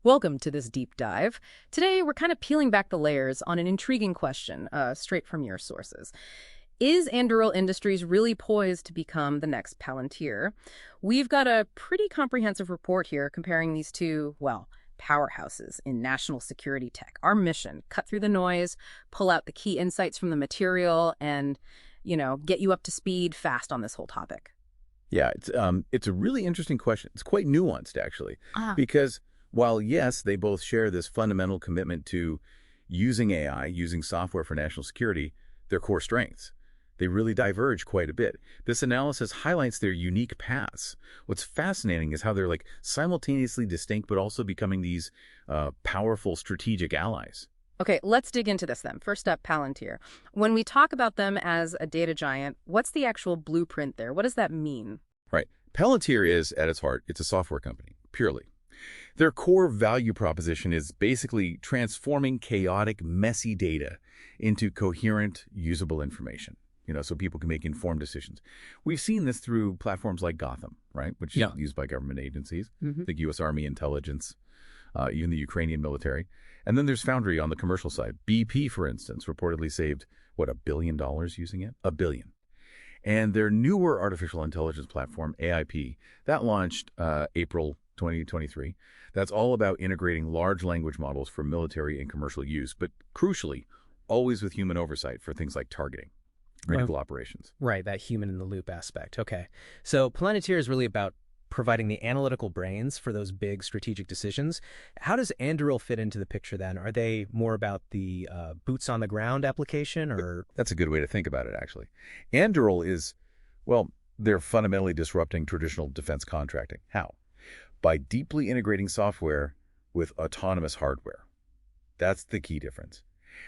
Welcome to this deep dive. Today, we're kind of peeling back the layers on an intriguing question, straight from your sources. Is Anduril Industries really poised to become the next Palantir? We've got a pretty comprehensive report here comparing these two, well, powerhouses in national security tech. Our mission, cut through the noise, pull out the key insights from the material, and, get you up to speed fast on this whole topic. Yeah, it's a really interesting question. It's quite nuanced, actually, Ah, because while, yes, they both share this fundamental commitment to using AI, using software for national security, their core strengths, they really diverge quite a bit. This analysis highlights their unique paths. What's fascinating is how they're like simultaneously distinct, but also becoming these powerful strategic allies. okay, let's dig into this then. First up, Palantir. When we talk about them as a data giant, what's the actual blueprint there? What does that mean? Right. Palantir is, at its heart, it's a software company, purely. Their core value proposition is basically transforming chaotic, messy data into coherent, usable information, so people can make informed decisions. We've seen this through platforms like Gotham, right, which is used by government agencies, the U.S. Army intelligence, even the Ukrainian military. And then there's Foundry on the commercial side. BP, for instance, reportedly saved, $1 billion using it? $1 billion. And their newer artificial intelligence platform, AIP, that launched April 2023. That's all about integrating large language models for military and commercial use, but crucially, always with human oversight for things like targeting, critical operations. Right, that human-in-the-loop aspect. Okay. So Palantir is really about providing the analytical brains for those big strategic decisions. How does Anduril fit into the picture then? Are they more about the boots-on-the-ground application, or...? That's a good way to think about it, actually. Anduril is, well, they're fundamentally disrupting traditional defense contracting. How? By deeply integrating software with autonomous hardware. That's the key difference.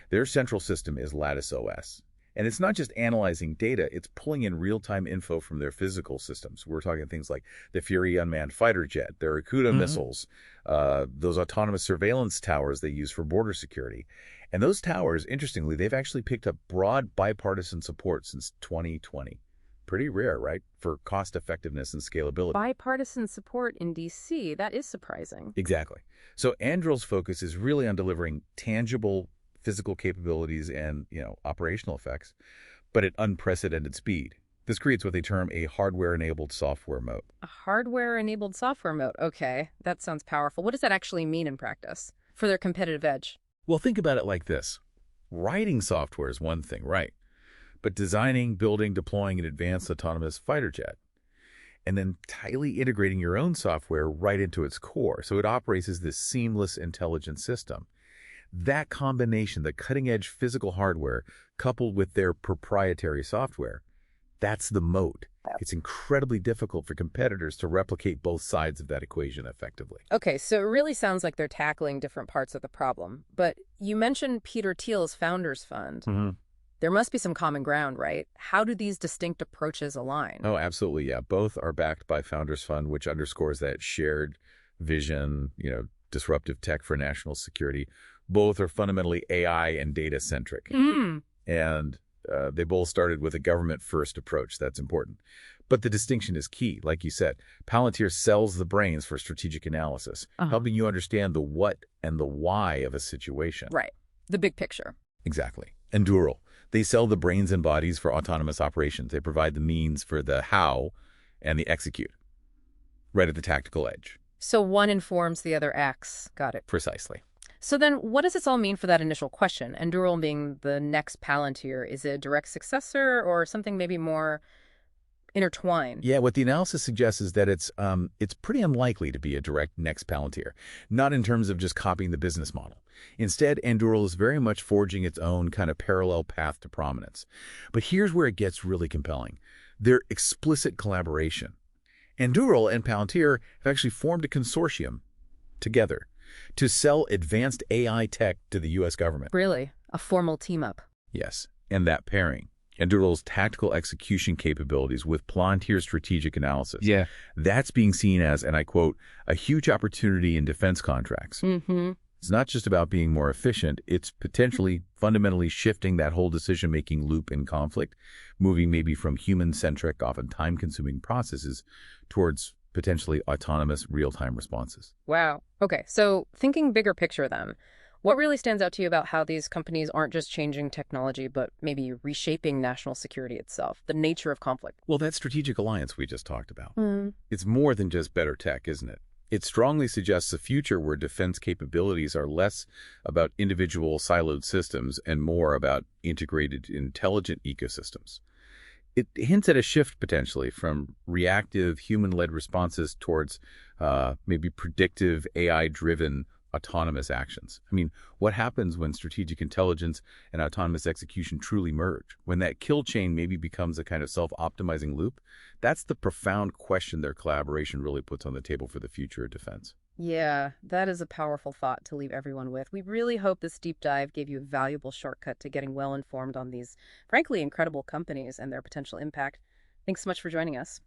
Their central system is Lattice OS. And it's not just analyzing data, it's pulling in real-time info from their physical systems. We're talking things like the Fury unmanned fighter jet, their Akuta missiles, those autonomous surveillance towers they use for border security. And those towers, interestingly, they've actually picked up broad bipartisan support since 2020. Pretty rare, right, for cost effectiveness and scalability. Bipartisan support in D.C., that is surprising. Exactly. So Anduril's focus is really on delivering tangible physical capabilities and, operational effects, but at unprecedented speed. This creates what they term a hardware-enabled software mode. A hardware-enabled software mode. Okay, that sounds powerful. What does that actually mean in practice for their competitive edge? Well, think about it like this. Writing software is one thing, right? But designing, building, deploying an advanced autonomous fighter jet, and then tightly integrating your own software right into its core, so it operates as this seamless, intelligent system. That combination, the cutting-edge physical hardware coupled with their proprietary software, that's the moat. It's incredibly difficult for competitors to replicate both sides of that equation effectively. Okay, so it really sounds like they're tackling different parts of the problem. But you mentioned Peter Thiel's Founders Fund. There must be some common ground, right? How do these distinct approaches align? Oh, absolutely, yeah. Both are backed by Founders Fund, which underscores that shared vision, disruptive tech for national security. Both are fundamentally AI and data-centric. And they both started with a government-first approach. That's important. But the distinction is key. Like you said, Palantir sells the brains for strategic analysis, helping you understand the what and the why of a situation. Right. The big picture. Exactly. Anduril, they sell the brains and bodies for autonomous operations. They provide the means for the how and the execute, right at the tactical edge. So one informs the other acts. Got it. Precisely. So then what does this all mean for that initial question? Anduril being the next Palantir, is it a direct successor or something maybe more intertwined? Yeah, what the analysis suggests is that it's pretty unlikely to be a direct next Palantir, not in terms of just copying the business model. Instead, Anduril is very much forging its own kind of parallel path to prominence. But here's where it gets really compelling. Their explicit collaboration. Anduril and Palantir have actually formed a consortium together to sell advanced AI tech to the U.S. government. Really? A formal team-up? Yes, and that pairing, Anduril's tactical execution capabilities with Palantir's strategic analysis. Yeah. That's being seen as, and I quote, a huge opportunity in defense contracts. It's not just about being more efficient, it's potentially fundamentally shifting that whole decision-making loop in conflict, moving maybe from human-centric, often time-consuming processes towards potentially autonomous real-time responses. Wow. Okay, so thinking bigger picture then, what really stands out to you about how these companies aren't just changing technology, but maybe reshaping national security itself, the nature of conflict? Well, that strategic alliance we just talked about. Mm. It's more than just better tech, isn't it? It strongly suggests a future where defense capabilities are less about individual siloed systems and more about integrated intelligent ecosystems. It hints at a shift potentially from reactive human-led responses towards maybe predictive AI-driven autonomous actions. I mean, what happens when strategic intelligence and autonomous execution truly merge? When that kill chain maybe becomes a kind of self-optimizing loop? That's the profound question their collaboration really puts on the table for the future of defense. Yeah, that is a powerful thought to leave everyone with. We really hope this deep dive gave you a valuable shortcut to getting well informed on these, frankly, incredible companies and their potential impact. Thanks so much for joining us.